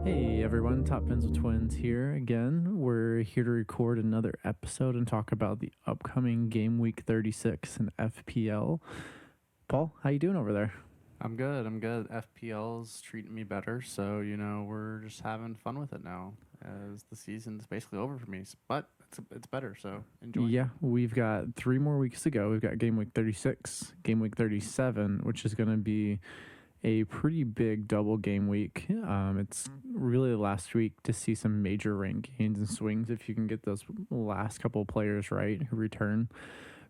Hey everyone, Top Pencil Twins here again. We're here to record another episode and talk about the upcoming Game Week 36 in FPL. Paul, how you doing over there? I'm good. FPL's treating me better, so we're just having fun with it now, as the season's basically over for me. But it's better, so enjoy. Yeah, we've got 3 more weeks to go. We've got Game Week 36, Game Week 37, which is going to be a pretty big double game week. It's really the last week to see some major rank gains and swings if you can get those last couple players right who return.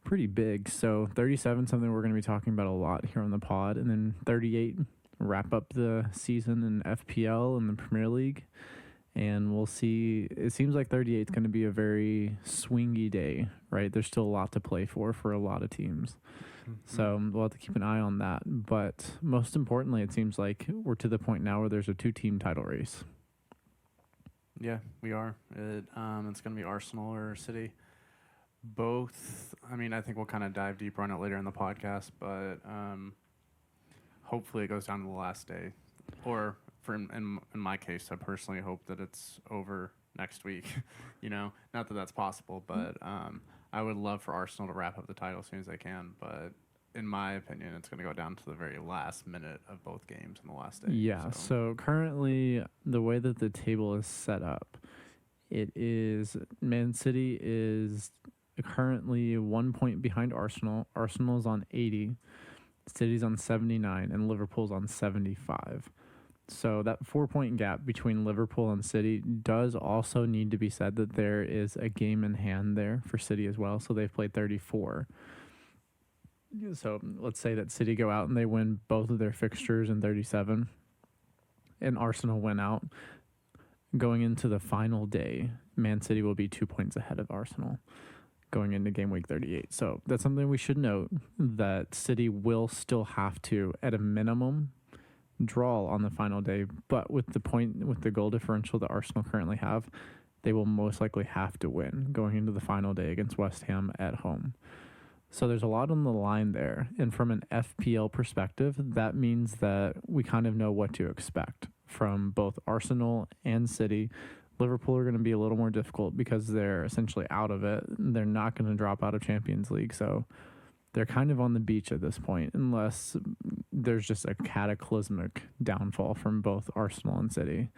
Pretty big. So 37, something we're going to be talking about a lot here on the pod. And then 38, wrap up the season in FPL and the Premier League. And we'll see. It seems like 38 is going to be a very swingy day, right? There's still a lot to play for a lot of teams. Mm-hmm. So we'll have to keep an eye on that. But most importantly, it seems like we're to the point now where there's a 2-team title race. Yeah, we are. It's going to be Arsenal or City. Both, I think we'll kind of dive deeper on it later in the podcast, but hopefully it goes down to the last day. Or in my case, I personally hope that it's over next week. Not that that's possible, but I would love for Arsenal to wrap up the title as soon as they can. But in my opinion, it's going to go down to the very last minute of both games in the last day. Yeah, so currently the way that the table is set up, it is Man City is currently 1 point behind Arsenal. Arsenal's on 80, City's on 79, and Liverpool's on 75. So that 4-point gap between Liverpool and City does also need to be said that there is a game in hand there for City as well. So they've played 34. So let's say that City go out and they win both of their fixtures in 37 and Arsenal win out. Going into the final day, Man City will be 2 points ahead of Arsenal going into Game Week 38. So that's something we should note, that City will still have to, at a minimum, draw on the final day. But with the goal differential that Arsenal currently have, they will most likely have to win going into the final day against West Ham at home. So there's a lot on the line there. And from an FPL perspective, that means that we kind of know what to expect from both Arsenal and City. Liverpool are going to be a little more difficult because they're essentially out of it. They're not going to drop out of Champions League. So they're kind of on the beach at this point, unless there's just a cataclysmic downfall from both Arsenal and City,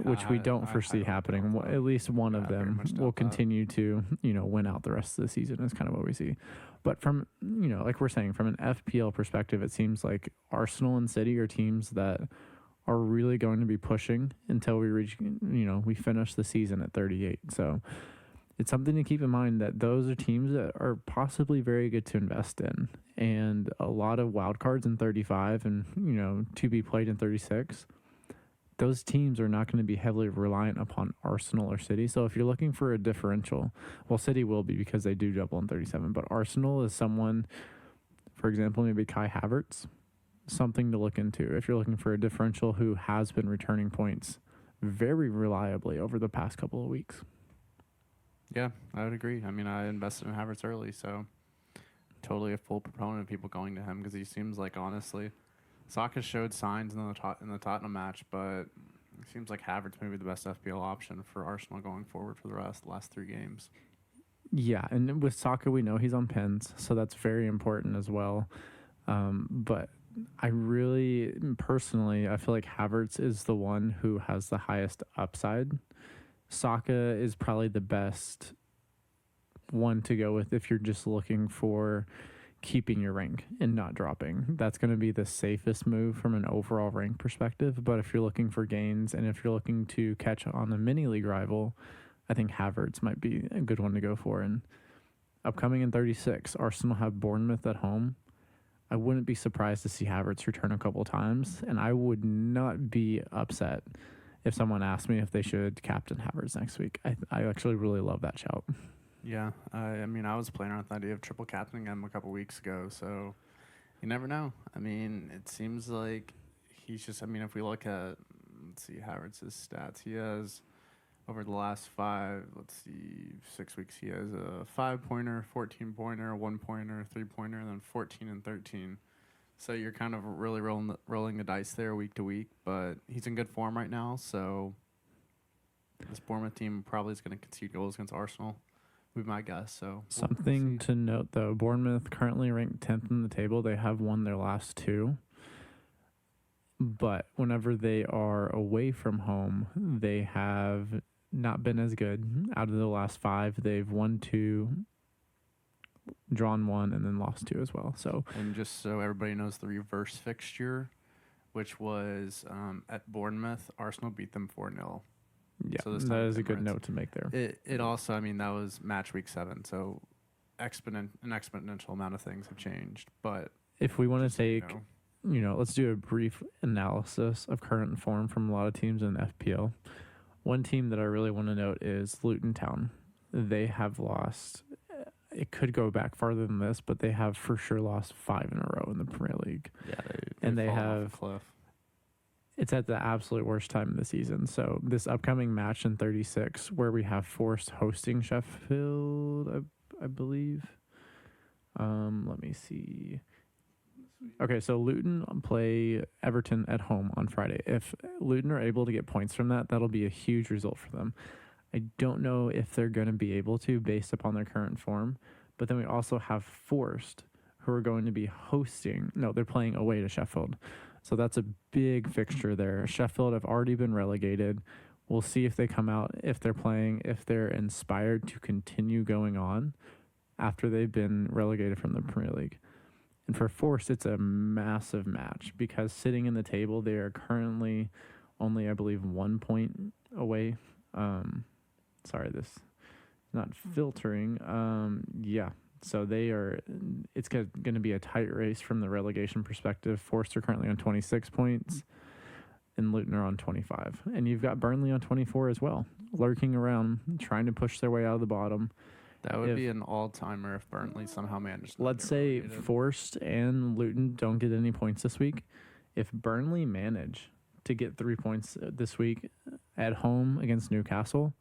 which we don't foresee happening. At least one of them will continue to, win out the rest of the season is kind of what we see. But from, like we're saying, from an FPL perspective, it seems like Arsenal and City are teams that are really going to be pushing until we reach, we finish the season at 38. So it's something to keep in mind that those are teams that are possibly very good to invest in. And a lot of wild cards in 35 and, to be played in 36. Those teams are not going to be heavily reliant upon Arsenal or City. So if you're looking for a differential, well, City will be because they do double in 37. But Arsenal is someone, for example, maybe Kai Havertz, something to look into if you're looking for a differential who has been returning points very reliably over the past couple of weeks. Yeah, I would agree. I invested in Havertz early, so totally a full proponent of people going to him because he seems like, honestly, Saka showed signs in the Tottenham match, but it seems like Havertz may be the best FPL option for Arsenal going forward for the last 3 games. Yeah, and with Saka, we know he's on pins, so that's very important as well. But I really, personally, I feel like Havertz is the one who has the highest upside. Saka is probably the best one to go with if you're just looking for keeping your rank and not dropping. That's going to be the safest move from an overall rank perspective. But if you're looking for gains and if you're looking to catch on a mini league rival, I think Havertz might be a good one to go for. And upcoming in 36, Arsenal have Bournemouth at home. I wouldn't be surprised to see Havertz return a couple times, and I would not be upset if someone asked me if they should captain Havertz next week. I actually really love that shout. Yeah, I was playing around with the idea of triple captaining him a couple weeks ago, so you never know. It seems like he's just, if we look at, let's see, Havertz's stats, he has, over the last 6 weeks, he has a 5-pointer, 14-pointer, 1-pointer, 3-pointer, and then 14 and 13. So you're kind of really rolling the dice there week to week, but he's in good form right now. So this Bournemouth team probably is going to concede goals against Arsenal. We might guess. So Something to note, though, Bournemouth currently ranked 10th in the table. They have won their last 2. But whenever they are away from home, they have not been as good. Out of the last 5, they've won 2, drawn 1, and then lost 2 as well. So, and just so everybody knows, the reverse fixture, which was at Bournemouth, Arsenal beat them 4-0. yeah, So that is a good note to make there. It also, I mean, that was match week 7, so an exponential amount of things have changed. But if we want to take, let's do a brief analysis of current form from a lot of teams in FPL. One team that I really want to note is Luton Town. They have lost. It could go back farther than this, but they have for sure lost 5 in a row in the Premier League. Yeah, they have. Off a cliff. It's at the absolute worst time of the season. So this upcoming match in 36, where we have Forest hosting Sheffield, I believe. Let me see. Okay, so Luton play Everton at home on Friday. If Luton are able to get points from that, that'll be a huge result for them. I don't know if they're going to be able to based upon their current form. But then we also have Forest, who are going to be they're playing away to Sheffield. So that's a big fixture there. Sheffield have already been relegated. We'll see if they come out, if they're inspired to continue going on after they've been relegated from the Premier League. And for Forest, it's a massive match because sitting in the table, they are currently only, I believe, 1 point away. Sorry, this is not filtering. So it's going to be a tight race from the relegation perspective. Forest are currently on 26 points and Luton are on 25. And you've got Burnley on 24 as well, lurking around, trying to push their way out of the bottom. That would be an all-timer if Burnley somehow managed to Let's say relegated. Forest and Luton don't get any points this week. If Burnley manage to get 3 points this week at home against Newcastle,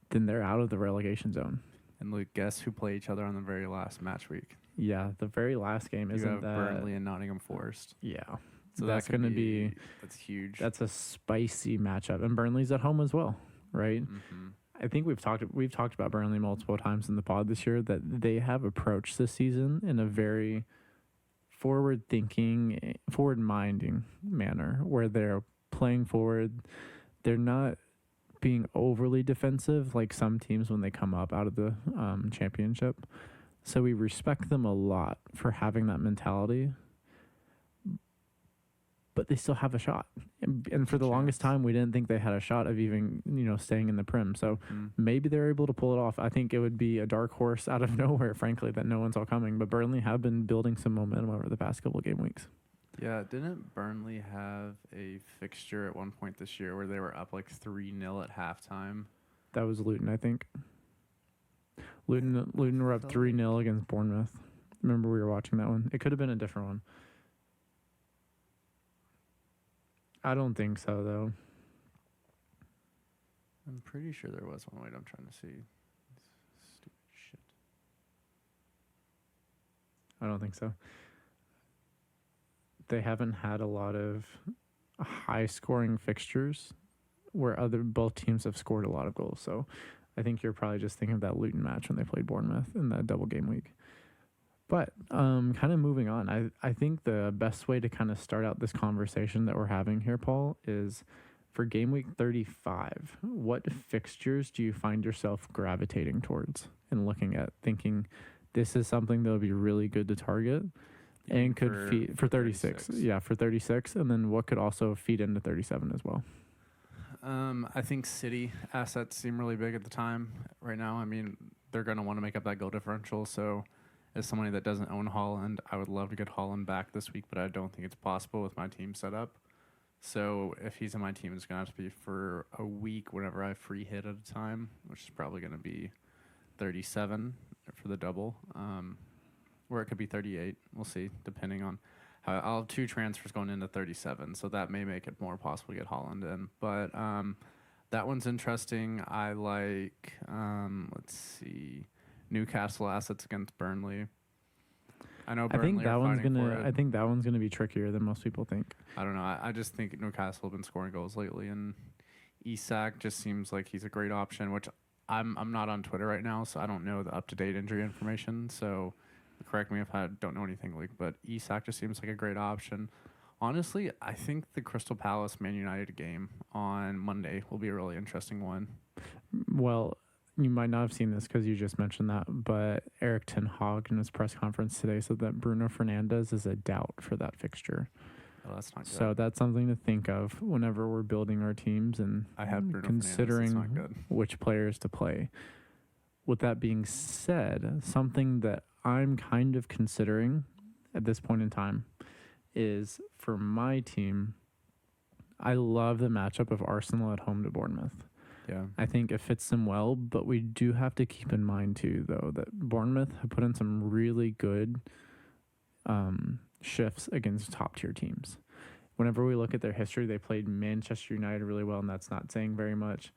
then they're out of the relegation zone. And Luke, guess who play each other on the very last match week? Yeah, the very last game isn't that Burnley and Nottingham Forest. Yeah, so that's going to be that's huge. That's a spicy matchup, and Burnley's at home as well, right? Mm-hmm. I think we've talked about Burnley multiple times in the pod this year that they have approached this season in a very forward-minding manner where they're playing forward. They're not being overly defensive like some teams when they come up out of the championship. So we respect them a lot for having that mentality. But they still have a shot. And for the longest time, we didn't think they had a shot of even, staying in the Prim. So maybe they're able to pull it off. I think it would be a dark horse out of nowhere, frankly, that no one saw coming. But Burnley have been building some momentum over the past couple of game weeks. Yeah, didn't Burnley have a fixture at one point this year where they were up like 3-0 at halftime? That was Luton, I think. Luton were up 3-0 against Bournemouth. Remember we were watching that one? It could have been a different one. I don't think so, though. I'm pretty sure there was one. Wait, I'm trying to see. Stupid shit. I don't think so. They haven't had a lot of high-scoring fixtures where both teams have scored a lot of goals. So I think you're probably just thinking of that Luton match when they played Bournemouth in that double game week. But kind of moving on, I think the best way to kind of start out this conversation that we're having here, Paul, is for game week 35, what fixtures do you find yourself gravitating towards and looking at, thinking this is something that would be really good to target and could feed for 36? Yeah, for 36. And then what could also feed into 37 as well? I think City assets seem really big at the time right now. I mean, they're going to want to make up that goal differential, so as somebody that doesn't own Haaland, I would love to get Haaland back this week, but I don't think it's possible with my team set up. So if he's in my team, it's going to have to be for a week whenever I free hit at a time, which is probably going to be 37 for the double, or it could be 38. We'll see, depending on how. I'll have 2 transfers going into 37, so that may make it more possible to get Haaland in. But that one's interesting. I like, let's see, Newcastle assets against Burnley. I know I think Burnley that are one's fighting for gonna. it. I think that one's gonna be trickier than most people think. I don't know. I just think Newcastle have been scoring goals lately, and Isak just seems like he's a great option. Which I'm not on Twitter right now, so I don't know the up to date injury information. So correct me if I don't know anything, Luke. But Isak just seems like a great option. Honestly, I think the Crystal Palace Man United game on Monday will be a really interesting one. Well, you might not have seen this because you just mentioned that, but Eric Ten Hag in his press conference today said that Bruno Fernandes is a doubt for that fixture. Oh, that's not good. So that's something to think of whenever we're building our teams and I have Bruno Fernandes. That's considering not good. which players to play. With that being said, something that I'm kind of considering at this point in time is for my team, I love the matchup of Arsenal at home to Bournemouth. Yeah. I think it fits them well, but we do have to keep in mind too, though, that Bournemouth have put in some really good shifts against top tier teams. Whenever we look at their history, they played Manchester United really well, and that's not saying very much.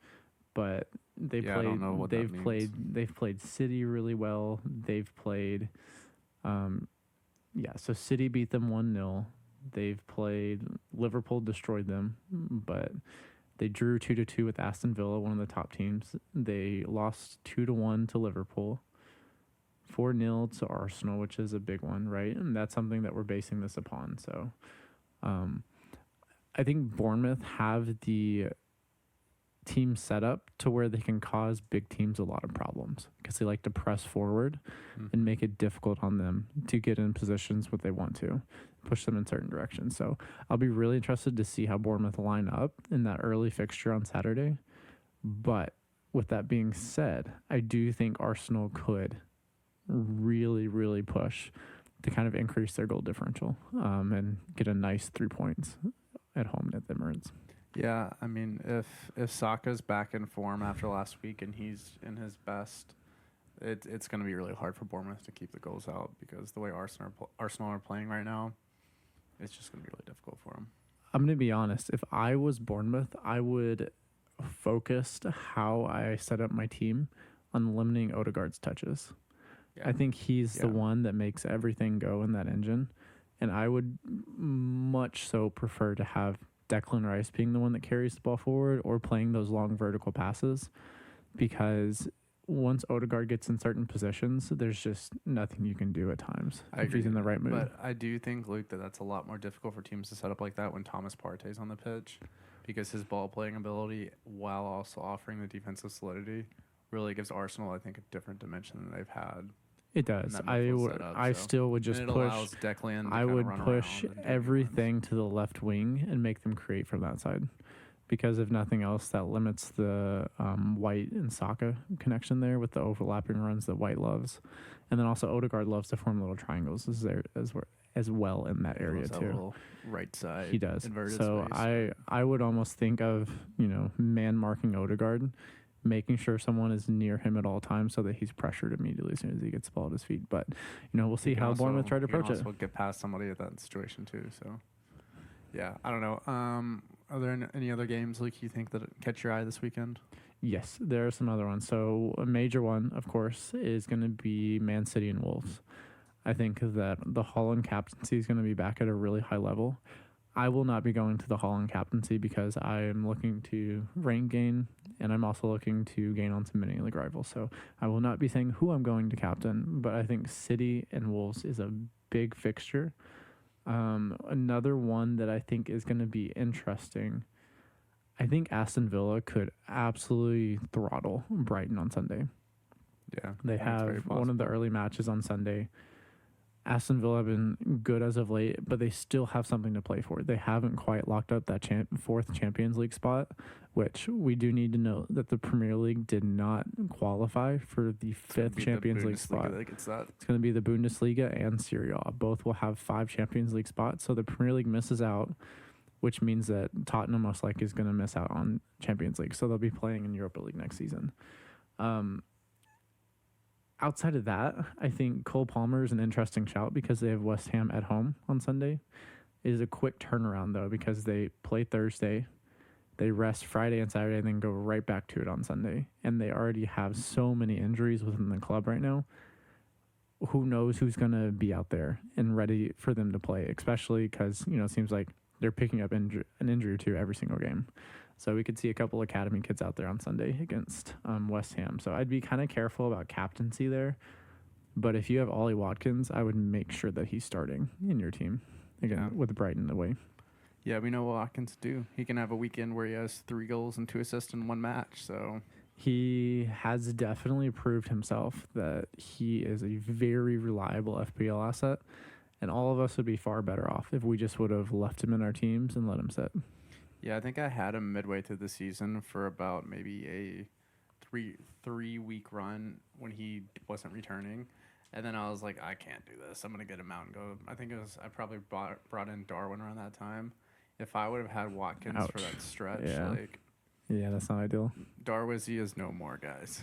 But they I don't know what that means. they've played City really well. They've played, so City beat them 1-0. They've played Liverpool, destroyed them, but they drew 2-2 with Aston Villa, one of the top teams. They lost 2-1 to Liverpool, 4-0 to Arsenal, which is a big one, right? And that's something that we're basing this upon. So, I think Bournemouth have the team set up to where they can cause big teams a lot of problems because they like to press forward and make it difficult on them to get in positions what they want to, push them in certain directions. So I'll be really interested to see how Bournemouth line up in that early fixture on Saturday. But with that being said, I do think Arsenal could really, really push to kind of increase their goal differential and get a nice 3 points at home at the Emirates. Yeah, I mean, if Saka's back in form after last week and he's in his best, it's going to be really hard for Bournemouth to keep the goals out because the way Arsenal are playing right now, it's just going to be really difficult for them. I'm going to be honest. If I was Bournemouth, I would focus how I set up my team on limiting Odegaard's touches. Yeah. I think he's the one that makes everything go in that engine, and I would much so prefer to have Declan Rice being the one that carries the ball forward or playing those long vertical passes, because once Odegaard gets in certain positions, there's just nothing you can do at times if he's in the right mood. But I do think, Luke, that's a lot more difficult for teams to set up like that when Thomas Partey's on the pitch, because his ball playing ability, while also offering the defensive solidity, really gives Arsenal, I think, a different dimension than they've had. It does. I still would just push. I would push everything to the left wing and make them create from that side, because if nothing else, that limits the White and Saka connection there with the overlapping runs that White loves, and then also Odegaard loves to form little triangles as well in that area too. Right side. He does. So space. I would almost think of man marking Odegaard, making sure someone is near him at all times so that he's pressured immediately as soon as he gets the ball at his feet. But, we'll see how Bournemouth try to approach it. Also get past somebody at that situation too. So, yeah, I don't know. Are there any other games, Luke, you think that catch your eye this weekend? Yes, there are some other ones. So a major one, of course, is going to be Man City and Wolves. I think that the Holland captaincy is going to be back at a really high level. I will not be going to the Holland captaincy because I am looking to rank gain, and I'm also looking to gain on some mini league rivals. So I will not be saying who I'm going to captain, but I think City and Wolves is a big fixture. Another one that I think is going to be interesting, I think Aston Villa could absolutely throttle Brighton on Sunday. Yeah. They have one of the early matches on Sunday. Aston Villa have been good as of late, but they still have something to play for. They haven't quite locked up that fourth Champions League spot, which we do need to note that the Premier League did not qualify for the fifth Champions League spot. It's going to be the Bundesliga and Serie A. Both will have 5 Champions League spots, so the Premier League misses out, which means that Tottenham most likely is going to miss out on Champions League, so they'll be playing in Europa League next season. Outside of that, I think Cole Palmer is an interesting shout because they have West Ham at home on Sunday. It is a quick turnaround, though, because they play Thursday, they rest Friday and Saturday, and then go right back to it on Sunday. And they already have so many injuries within the club right now. who knows who's going to be out there and ready for them to play, especially because, it seems like they're picking up an injury or two every single game. So we could see a couple academy kids out there on Sunday against West Ham. So I'd be kind of careful about captaincy there. But if you have Ollie Watkins, I would make sure that he's starting in your team, again, with Brighton away. Yeah, we know what Watkins do. He can have a weekend where he has 3 goals and 2 assists in one match. So he has definitely proved himself that he is a very reliable FPL asset. And all of us would be far better off if we just would have left him in our teams and let him sit. Yeah, I think I had him midway through the season for about maybe a three-week run when he wasn't returning. And then I was like, I can't do this. I'm going to get him out and go. I think I probably brought in Darwin around that time. If I would have had Watkins for that stretch, yeah, that's not ideal. Darwizzy is no more, guys.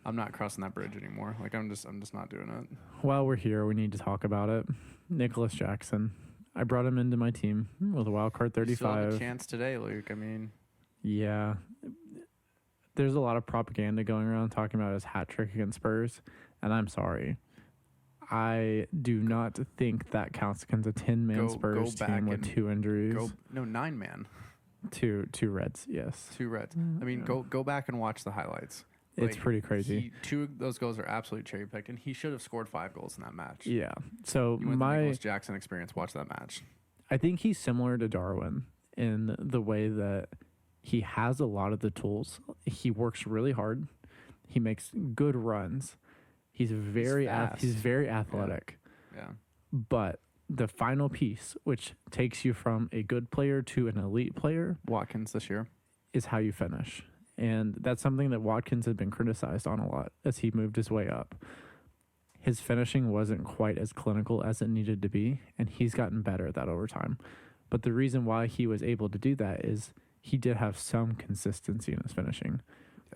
I'm not crossing that bridge anymore. Like I'm just not doing it. While we're here, we need to talk about it. Nicholas Jackson. I brought him into my team with a wild card 35. You still have a chance today, Luke. I mean, yeah. There's a lot of propaganda going around talking about his hat trick against Spurs, and I'm sorry. I do not think that counts against a 10-man Spurs team with 2 injuries. 9-man. 2 Reds, yes. 2 Reds. I mean, go back and watch the highlights. It's pretty crazy. 2 of those goals are absolutely cherry picked, and he should have scored 5 goals in that match. Yeah. So the Nicholas Jackson experience. Watch that match. I think he's similar to Darwin in the way that he has a lot of the tools. He works really hard. He makes good runs. He's very athletic. Yeah. But the final piece, which takes you from a good player to an elite player, Watkins this year, is how you finish. And that's something that Watkins had been criticized on a lot as he moved his way up. His finishing wasn't quite as clinical as it needed to be, and he's gotten better at that over time. But the reason why he was able to do that is he did have some consistency in his finishing.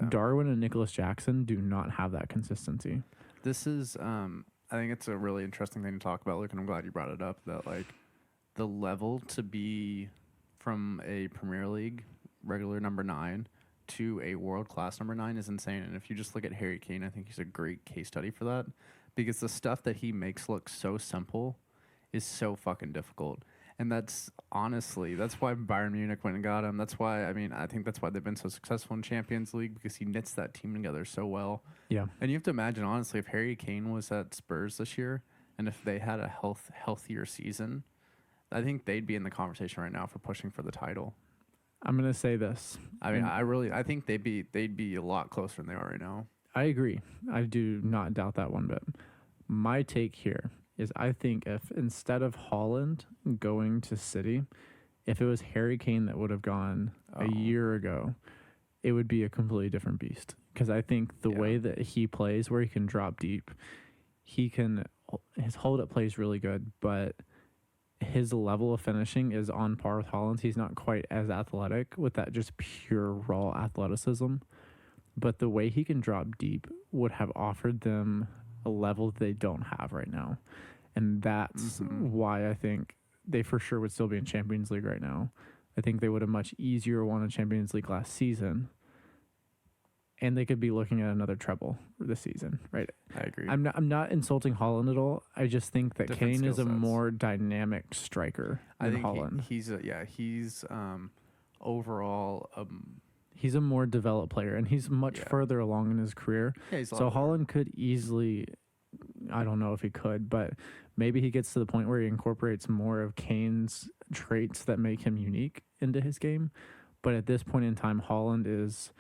Yeah. Darwin and Nicholas Jackson do not have that consistency. This is, I think it's a really interesting thing to talk about, Luke, and I'm glad you brought it up, that like the level to be from a Premier League regular number 9 to a world-class number 9 is insane. And if you just look at Harry Kane, I think he's a great case study for that, because the stuff that he makes look so simple is so fucking difficult. And that's why Bayern Munich went and got him. That's why, I think that's why they've been so successful in Champions League, because he knits that team together so well. Yeah. And you have to imagine, honestly, if Harry Kane was at Spurs this year and if they had a healthier season, I think they'd be in the conversation right now for pushing for the title. I'm going to say this. I think they'd be a lot closer than they are right now. I agree. I do not doubt that one bit. My take here is I think if instead of Haaland going to City, if it was Harry Kane that would have gone a year ago, it would be a completely different beast. Because I think the way that he plays, where he can drop deep, his hold-up play is really good, but his level of finishing is on par with Haaland's. He's not quite as athletic with that just pure raw athleticism. But the way he can drop deep would have offered them a level they don't have right now. And that's why I think they for sure would still be in Champions League right now. I think they would have much easier won a Champions League last season. And they could be looking at another treble this season, right? I agree. I'm not insulting Haaland at all. I just think that Different Kane is a sets. more dynamic striker than Haaland. He's overall he's a more developed player, and he's much further along in his career. Yeah, so Haaland could easily, I don't know if he could, but maybe he gets to the point where he incorporates more of Kane's traits that make him unique into his game. But at this point in time, Haaland is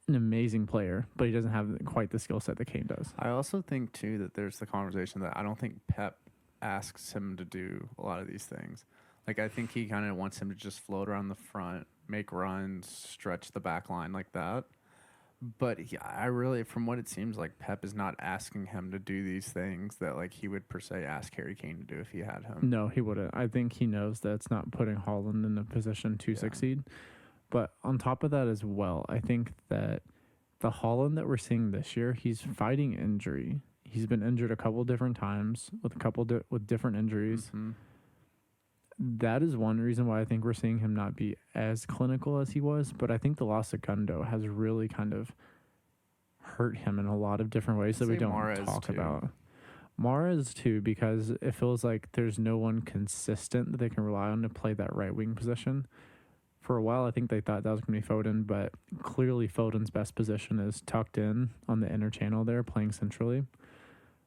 an amazing player, but he doesn't have quite the skill set that Kane does. I also think, too, that there's the conversation that I don't think Pep asks him to do a lot of these things. Like, I think he kind of wants him to just float around the front, make runs, stretch the back line like that. But from what it seems like, Pep is not asking him to do these things that, like, he would per se ask Harry Kane to do if he had him. No, he wouldn't. I think he knows that it's not putting Haaland in a position to succeed. But on top of that as well, I think that the Haaland that we're seeing this year, he's fighting injury. He's been injured a couple different times with with different injuries. Mm-hmm. That is one reason why I think we're seeing him not be as clinical as he was. But I think the loss of Gundo has really kind of hurt him in a lot of different ways that we say don't Mahrez talk too. about. Mahrez too, because it feels like there's no one consistent that they can rely on to play that right wing position. For a while, I think they thought that was going to be Foden, but clearly Foden's best position is tucked in on the inner channel there, playing centrally.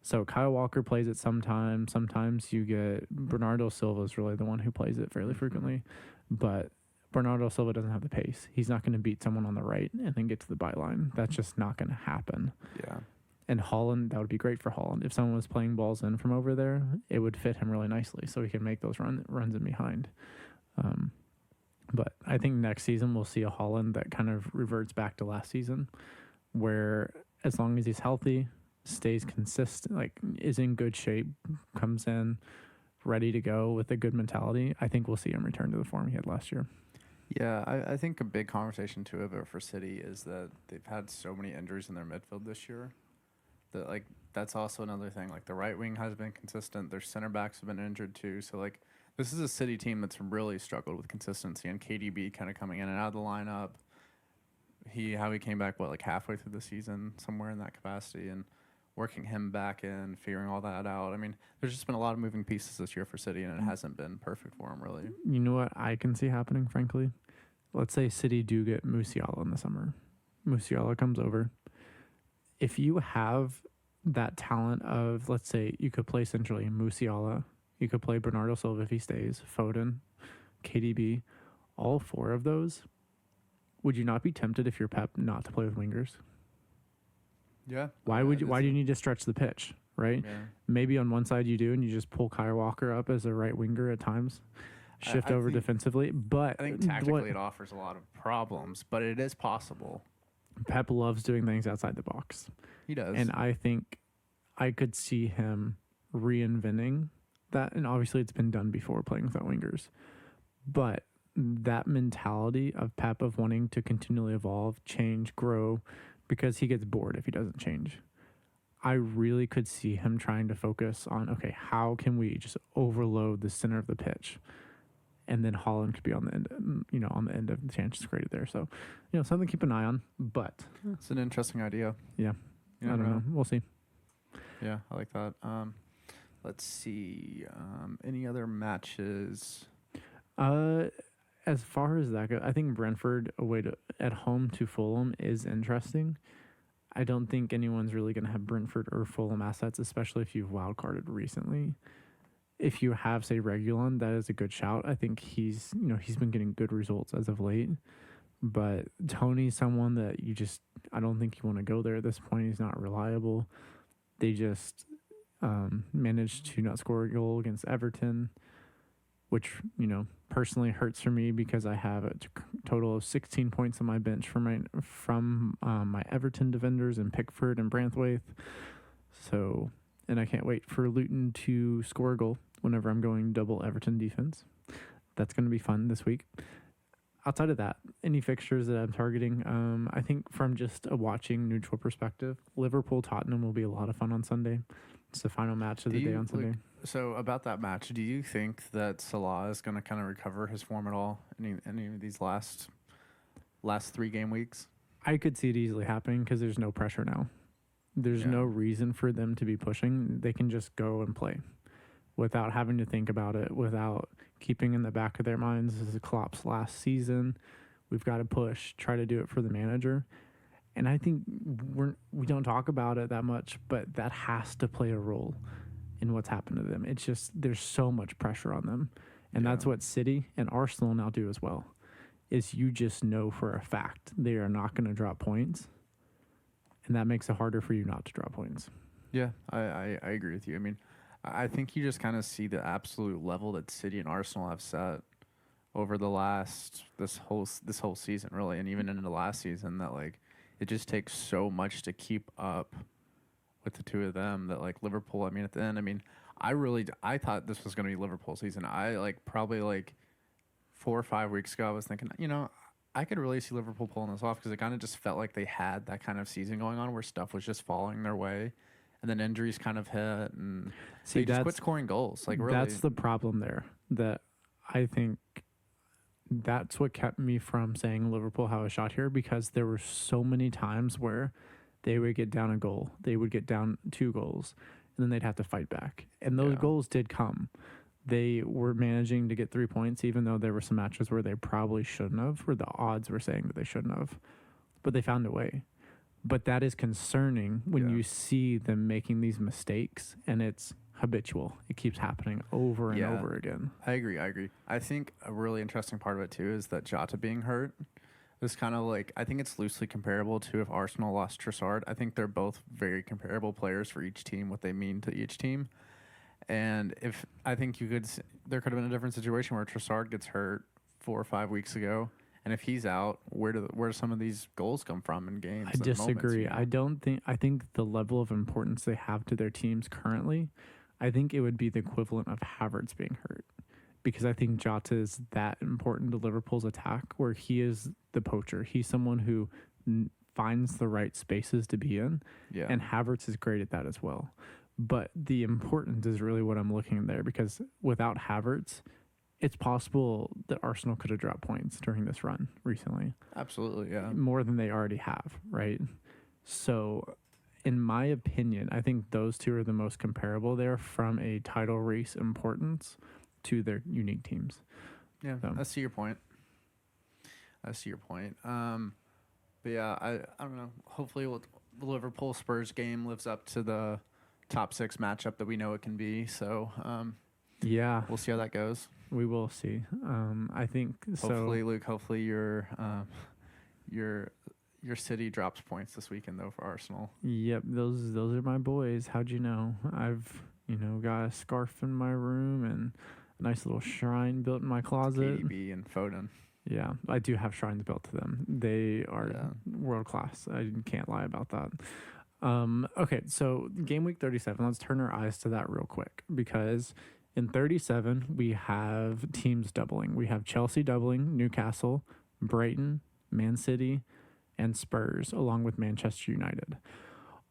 So Kyle Walker plays it sometimes. Sometimes you get Bernardo Silva is really the one who plays it fairly frequently, but Bernardo Silva doesn't have the pace. He's not going to beat someone on the right and then get to the byline. That's just not going to happen. Yeah. And Holland, that would be great for Holland. If someone was playing balls in from over there, it would fit him really nicely, so he can make those runs in behind. But I think next season we'll see a Holland that kind of reverts back to last season, where as long as he's healthy, stays consistent, like is in good shape, comes in ready to go with a good mentality, I think we'll see him return to the form he had last year. Yeah, I think a big conversation too about for City is that they've had so many injuries in their midfield this year that like that's also another thing. Like the right wing has been consistent, their center backs have been injured too. So like this is a City team that's really struggled with consistency, and KDB kind of coming in and out of the lineup. How he came back like halfway through the season, somewhere in that capacity, and working him back in, figuring all that out. I mean, there's just been a lot of moving pieces this year for City, and it hasn't been perfect for him, really. You know what I can see happening, frankly? Let's say City do get Musiala in the summer. Musiala comes over. If you have that talent of, let's say, you could play centrally Musiala, you could play Bernardo Silva if he stays, Foden, KDB, all four of those, would you not be tempted if you're Pep not to play with wingers? Yeah. Why do you need to stretch the pitch, right? Yeah. Maybe on one side you do, and you just pull Kyle Walker up as a right winger at times, shift over defensively. But I think tactically it offers a lot of problems, but it is possible. Pep loves doing things outside the box. He does. And I think I could see him reinventing that. And obviously it's been done before playing without wingers. But that mentality of Pep of wanting to continually evolve, change, grow, because he gets bored if he doesn't change. I really could see him trying to focus on, okay, how can we just overload the center of the pitch? And then Holland could be on the end, on the end of the chances created there. So, something to keep an eye on. But it's an interesting idea. Yeah, I don't know. We'll see. Yeah, I like that. Let's see. Any other matches? As far as that goes, I think Brentford at home to Fulham is interesting. I don't think anyone's really going to have Brentford or Fulham assets, especially if you've wildcarded recently. If you have, say, Reguilon, that is a good shout. I think he's been getting good results as of late. But Tony's someone that I don't think you want to go there at this point. He's not reliable. They just managed to not score a goal against Everton, which, personally hurts for me because I have a total of 16 points on my bench from my Everton defenders and Pickford and Branthwaite. So, and I can't wait for Luton to score a goal whenever I'm going double Everton defense. That's going to be fun this week. Outside of that, any fixtures that I'm targeting, I think from just a watching neutral perspective, Liverpool-Tottenham will be a lot of fun on Sunday. It's the final match of the day on Sunday. So about that match, do you think that Salah is going to kind of recover his form at all? Any of these last 3 game weeks? I could see it easily happening because there's no pressure now. There's no reason for them to be pushing. They can just go and play without having to think about it, without keeping in the back of their minds, this is Klopp's last season. We've got to push, try to do it for the manager. And I think we don't talk about it that much, but that has to play a role in what's happened to them. It's just there's so much pressure on them. And that's what City and Arsenal now do as well, is you just know for a fact they are not going to drop points. And that makes it harder for you not to drop points. Yeah, I agree with you. I mean, I think you just kind of see the absolute level that City and Arsenal have set over this whole season, really, and even into the last season, that like it just takes so much to keep up with the two of them that like Liverpool, I mean, at the end, I thought this was going to be Liverpool season. I probably 4 or 5 weeks ago, I was thinking, I could really see Liverpool pulling this off because it kind of just felt like they had that kind of season going on where stuff was just falling their way. And then injuries kind of hit, and they just quit scoring goals. Really, that's the problem there. That I think that's what kept me from saying Liverpool have a shot here, because there were so many times where they would get down a goal, they would get down 2 goals, and then they'd have to fight back. And those goals did come. They were managing to get 3 points, even though there were some matches where they probably shouldn't have, where the odds were saying that they shouldn't have. But they found a way. But that is concerning when you see them making these mistakes, and it's habitual. It keeps happening over and over again. I agree. I think a really interesting part of it, too, is that Jota being hurt is kind of like, I think it's loosely comparable to if Arsenal lost Trossard. I think they're both very comparable players for each team, what they mean to each team. And if I think there could have been a different situation where Trossard gets hurt 4 or 5 weeks ago. And if he's out, where do some of these goals come from in games? I disagree. I think the level of importance they have to their teams currently, I think it would be the equivalent of Havertz being hurt. Because I think Jota is that important to Liverpool's attack, where he is the poacher. He's someone who finds the right spaces to be in. Yeah. And Havertz is great at that as well. But the importance is really what I'm looking at there, because without Havertz, it's possible that Arsenal could have dropped points during this run recently. Absolutely, yeah. More than they already have, right? So, in my opinion, I think those two are the most comparable there from a title race importance to their unique teams. Yeah, so. I see your point. But yeah, I don't know. Hopefully the Liverpool Spurs game lives up to the top 6 matchup that we know it can be. So, yeah, we'll see how that goes. We will see. I think hopefully, Luke. Hopefully, your city drops points this weekend though for Arsenal. Yep, those are my boys. How'd you know? I've got a scarf in my room and a nice little shrine built in my closet. KDB and Foden. Yeah, I do have shrines built to them. They are world class. I can't lie about that. Okay, so game week 37. Let's turn our eyes to that real quick, because in 37, we have teams doubling. We have Chelsea doubling, Newcastle, Brighton, Man City, and Spurs, along with Manchester United.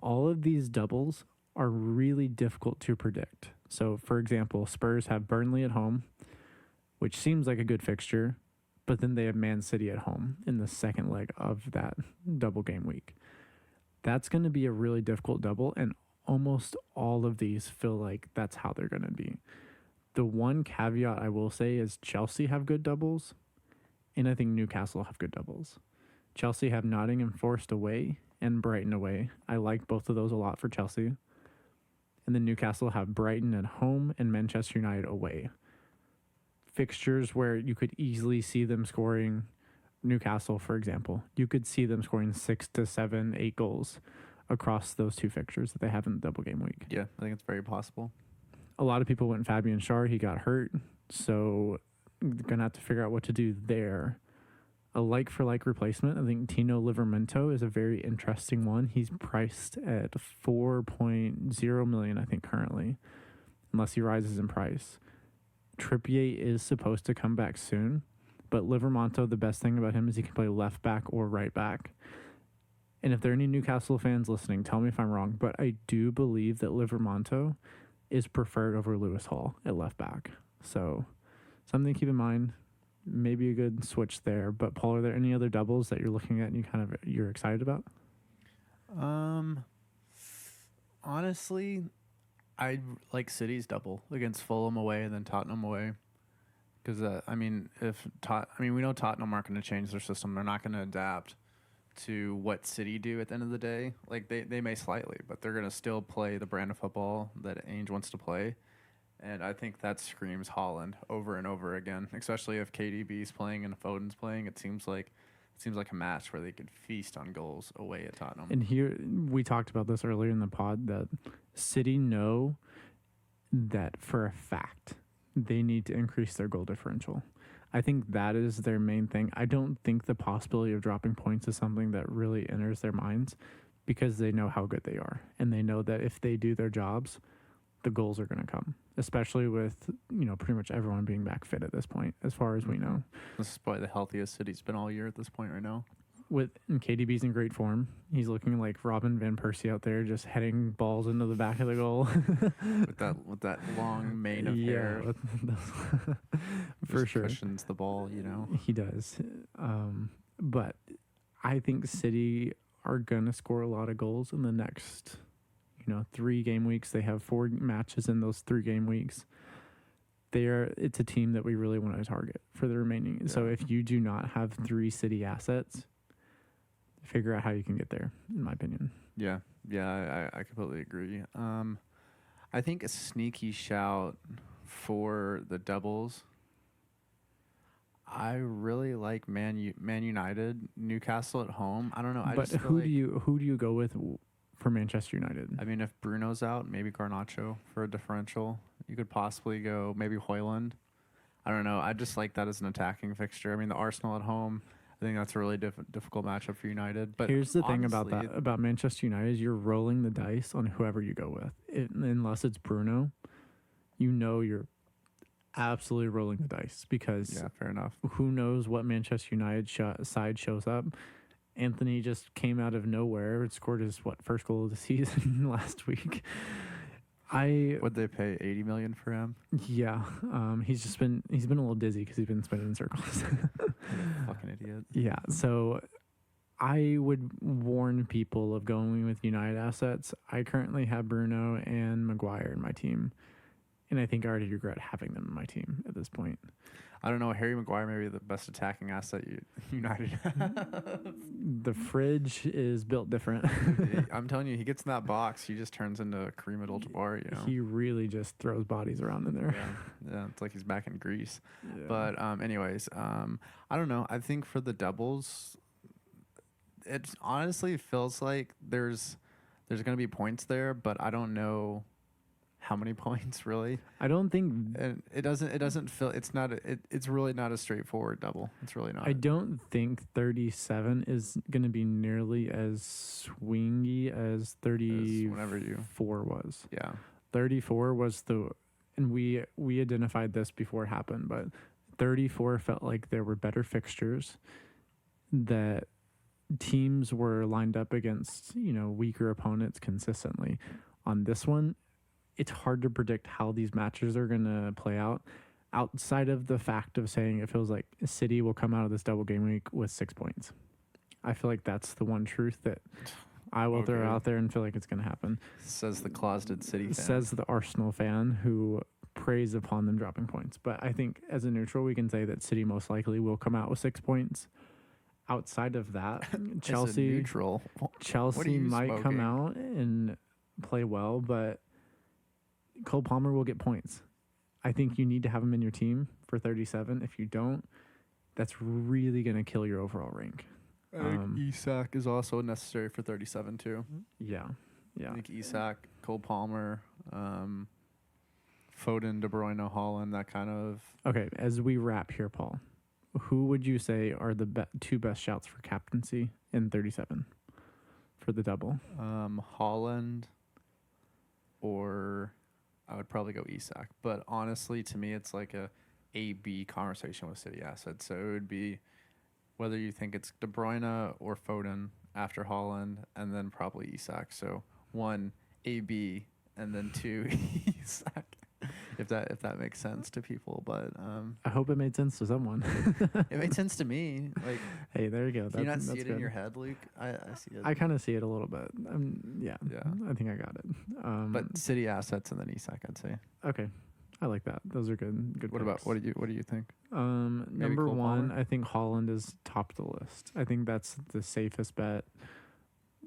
All of these doubles are really difficult to predict. So, for example, Spurs have Burnley at home, which seems like a good fixture, but then they have Man City at home in the second leg of that double game week. That's going to be a really difficult double, and almost all of these feel like that's how they're going to be. The one caveat I will say is Chelsea have good doubles, and I think Newcastle have good doubles. Chelsea have Nottingham Forest away and Brighton away. I like both of those a lot for Chelsea. And then Newcastle have Brighton at home and Manchester United away. Fixtures where you could easily see them scoring. Newcastle, for example, you could see them scoring 6 to 7, 8 goals across those two fixtures that they have in the double game week. Yeah, I think it's very possible. A lot of people went Fabian Schär. He got hurt, so going to have to figure out what to do there. A like-for-like replacement, I think Tino Livramento is a very interesting one. He's priced at 4.0 million, I think, currently, unless he rises in price. Trippier is supposed to come back soon, but Livramento, the best thing about him is he can play left back or right back. And if there are any Newcastle fans listening, tell me if I'm wrong, but I do believe that Livramento is preferred over Lewis Hall at left back. So something to keep in mind. Maybe a good switch there. But Paul, are there any other doubles that you're looking at and you're excited about? Honestly, I like City's double against Fulham away and then Tottenham away. Because we know Tottenham aren't going to change their system. They're not going to adapt to what City do at the end of the day. Like they may slightly, but they're going to still play the brand of football that Ainge wants to play. And I think that screams Haaland over and over again, especially if KDB's playing and Foden's playing. It seems like a match where they could feast on goals away at Tottenham. And here, we talked about this earlier in the pod, that City know that for a fact they need to increase their goal differential. I think that is their main thing. I don't think the possibility of dropping points is something that really enters their minds, because they know how good they are. And they know that if they do their jobs, the goals are going to come, especially with, pretty much everyone being back fit at this point, as far as we know. This is probably the healthiest City's been all year at this point right now. And KDB's in great form. He's looking like Robin Van Persie out there, just heading balls into the back of the goal. with that long mane of hair. For sure. Cushions the ball, He does. But I think City are going to score a lot of goals in the next, 3 game weeks. They have 4 matches in those 3 game weeks. It's a team that we really want to target for the remaining. So if you do not have 3 city assets, figure out how you can get there, in my opinion. Yeah, I completely agree. I think a sneaky shout for the doubles. I really like Man United, Newcastle at home. I don't know. But who do you go with for Manchester United? I mean, if Bruno's out, maybe Garnacho for a differential. You could possibly go maybe Højlund. I don't know. I just like that as an attacking fixture. I mean, the Arsenal at home, I think that's a really difficult matchup for United. But here's the thing about Manchester United is you're rolling the dice on whoever you go with. Unless it's Bruno, you're absolutely rolling the dice because fair enough. Who knows what Manchester United side shows up. Anthony just came out of nowhere and scored his first goal of the season last week. Would they pay $80 million for him? Yeah, he's been a little dizzy because he's been spinning in circles. Fucking idiot. Yeah, so I would warn people of going with United assets. I currently have Bruno and Maguire in my team, and I think I already regret having them in my team at this point. I don't know. Harry Maguire may be the best attacking asset United have. The fridge is built different. I'm telling you, he gets in that box, he just turns into Kareem Abdul-Jabbar. He really just throws bodies around in there. Yeah, it's like he's back in Greece. Yeah. But anyways, I don't know. I think for the doubles, it honestly feels like there's going to be points there, but I don't know how many points really. I don't think, and it doesn't feel, it's really not a straightforward double. It's really not. I don't think 37 is going to be nearly as swingy as 34 was. Yeah. 34 was and we identified this before it happened, but 34 felt like there were better fixtures, that teams were lined up against, weaker opponents consistently. On this one, it's hard to predict how these matches are going to play out outside of the fact of saying it feels like City will come out of this double game week with 6 points. I feel like that's the one truth that I will throw out there and feel like it's going to happen. Says the closeted City fan. Says the Arsenal fan who preys upon them dropping points. But I think as a neutral, we can say that City most likely will come out with 6 points. Outside of that, Chelsea might come out and play well, but Cole Palmer will get points. I think you need to have him in your team for 37. If you don't, that's really going to kill your overall rank. I think Isak is also necessary for 37 too. Yeah. I think Isak, Cole Palmer, Foden, De Bruyne, Haaland, that kind of. Okay, as we wrap here, Paul, who would you say are the 2 best shouts for captaincy in 37 for the double? Haaland, or I would probably go Isak. But honestly, to me, it's like a A-B conversation with City assets. So it would be whether you think it's De Bruyne or Foden after Haaland, and then probably Isak. So 1, A-B, and then 2, Isak. If that makes sense to people, but I hope it made sense to someone. It made sense to me. Like, hey, there you go. Do you not see it in your head, Luke? I see it. I kind of see it a little bit. Yeah. I think I got it. But City assets and then Isak, I'd say. Okay, I like that. Those are good. What picks. What do you think? Number Cole 1, Palmer? I think Haaland is top of the list. I think that's the safest bet.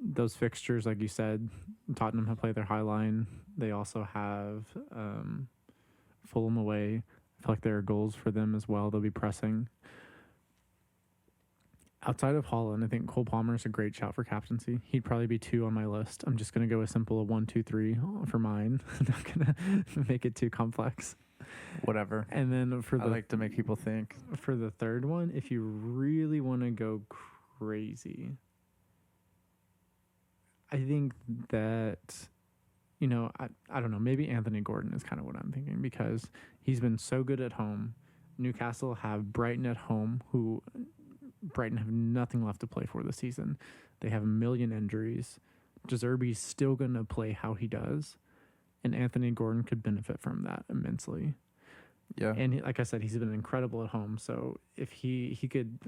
Those fixtures, like you said, Tottenham have played their high line. They also have Fulham away. I feel like there are goals for them as well. They'll be pressing. Outside of Haaland, I think Cole Palmer is a great shout for captaincy. He'd probably be 2 on my list. I'm just going to go a simple 1, 2, 3 for mine. I'm not going to make it too complex. Whatever. And then I like to make people think. For the third one, if you really want to go crazy, I think that, I don't know, maybe Anthony Gordon is kind of what I'm thinking, because he's been so good at home. Newcastle have Brighton at home, who Brighton have nothing left to play for this season. They have a million injuries. De Zerbi's still going to play how he does, and Anthony Gordon could benefit from that immensely. Yeah. And like I said, he's been incredible at home. So if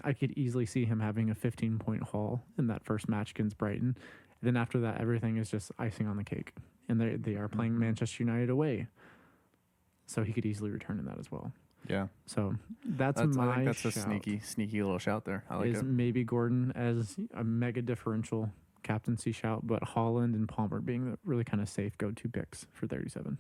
I could easily see him having a 15-point haul in that first match against Brighton. And then after that, everything is just icing on the cake. And they are playing Manchester United away, so he could easily return in that as well. Yeah. So that's I my think that's shout. a sneaky little shout there. I like Is it. maybe Gordon as a mega differential captaincy shout, but Holland and Palmer being the really kind of safe go-to picks for 37.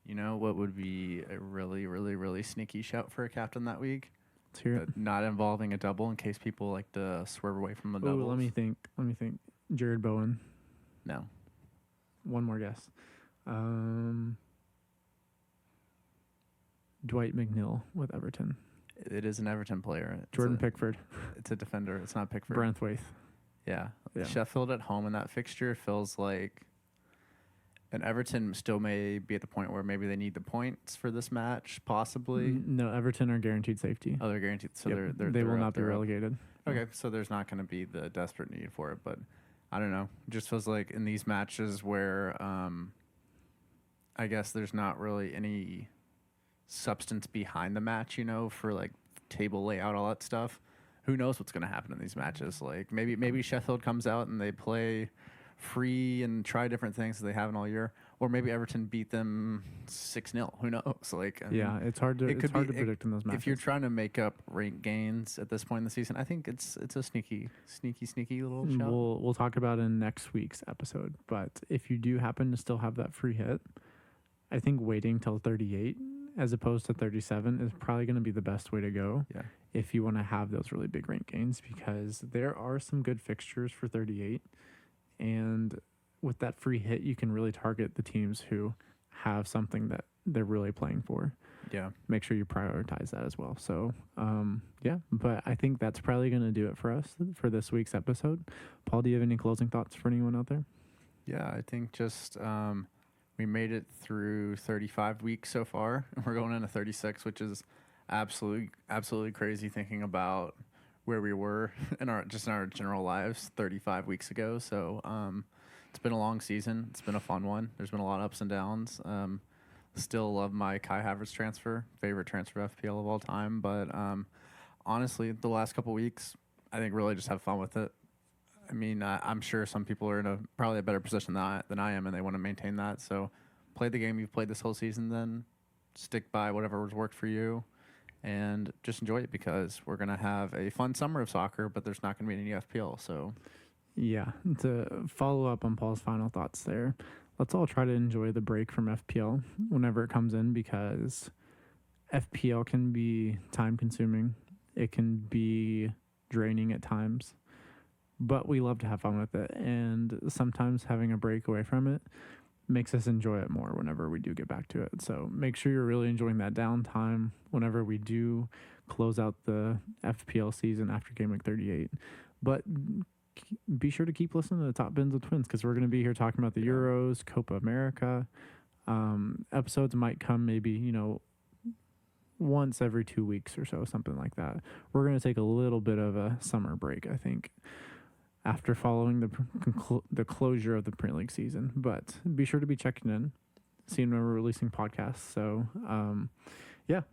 You know what would be a really, really, really sneaky shout for a captain that week? Let's hear it. Not involving a double in case people like to swerve away from the doubles. Let me think. Jared Bowen. No. One more guess. Dwight McNeil with Everton. It is an Everton player. Jordan Pickford. It's a defender. It's not Pickford. Branthwaite. Yeah. Sheffield at home in that fixture feels like, and Everton still may be at the point where maybe they need the points for this match, possibly. No, Everton are guaranteed safety. Oh, they're guaranteed. So they will not be relegated. Okay, so there's not going to be the desperate need for it, but I don't know. It just feels like in these matches where I guess there's not really any substance behind the match, for like table layout, all that stuff. Who knows what's going to happen in these matches? Like maybe Sheffield comes out and they play free and try different things that they haven't all year, or maybe Everton beat them 6-0. Who knows? Like it's hard to predict in those matches. If you're trying to make up rank gains at this point in the season, I think it's a sneaky little shout. We'll talk about it in next week's episode. But if you do happen to still have that free hit, I think waiting till 38 as opposed to 37 is probably going to be the best way to go. Yeah. If you want to have those really big rank gains, because there are some good fixtures for 38. And with that free hit, you can really target the teams who have something that they're really playing for. Yeah. Make sure you prioritize that as well. So, but I think that's probably going to do it for us for this week's episode. Paul, do you have any closing thoughts for anyone out there? Yeah, I think just we made it through 35 weeks so far, and we're going into 36, which is absolutely crazy thinking about where we were in our general lives 35 weeks ago. So it's been a long season. It's been a fun one. There's been a lot of ups and downs. Still love my Kai Havertz transfer, favorite transfer FPL of all time. But honestly, the last couple weeks, I think really just have fun with it. I mean, I'm sure some people are in probably a better position than I am, and they want to maintain that. So play the game you've played this whole season, then stick by whatever was worked for you, and just enjoy it, because we're going to have a fun summer of soccer, but there's not going to be any FPL. So, yeah, to follow up on Paul's final thoughts there, let's all try to enjoy the break from FPL whenever it comes in, because FPL can be time-consuming. It can be draining at times, but we love to have fun with it, and sometimes having a break away from it makes us enjoy it more whenever we do get back to it. So make sure you're really enjoying that downtime whenever we do close out the FPL season after Game Week 38. But be sure to keep listening to the Top Bins of Twins, because we're going to be here talking about the Euros, Copa America. Episodes might come maybe, once every 2 weeks or so, something like that. We're going to take a little bit of a summer break, I think, after following the closure of the Premier League season. But be sure to be checking in, seeing when we're releasing podcasts. So,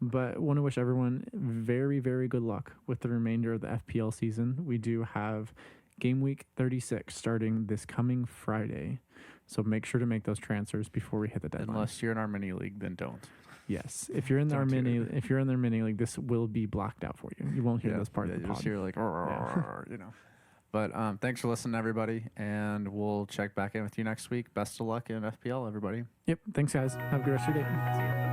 but want to wish everyone very, very good luck with the remainder of the FPL season. We do have Game Week 36 starting this coming Friday. So make sure to make those transfers before we hit the deadline. Unless you're in our mini league, then don't. Yes, if you're in their mini league, this will be blocked out for you. You won't hear this part of the pod. Just hear like, But thanks for listening, everybody, and we'll check back in with you next week. Best of luck in FPL, everybody. Yep. Thanks, guys. Have a good rest of your day.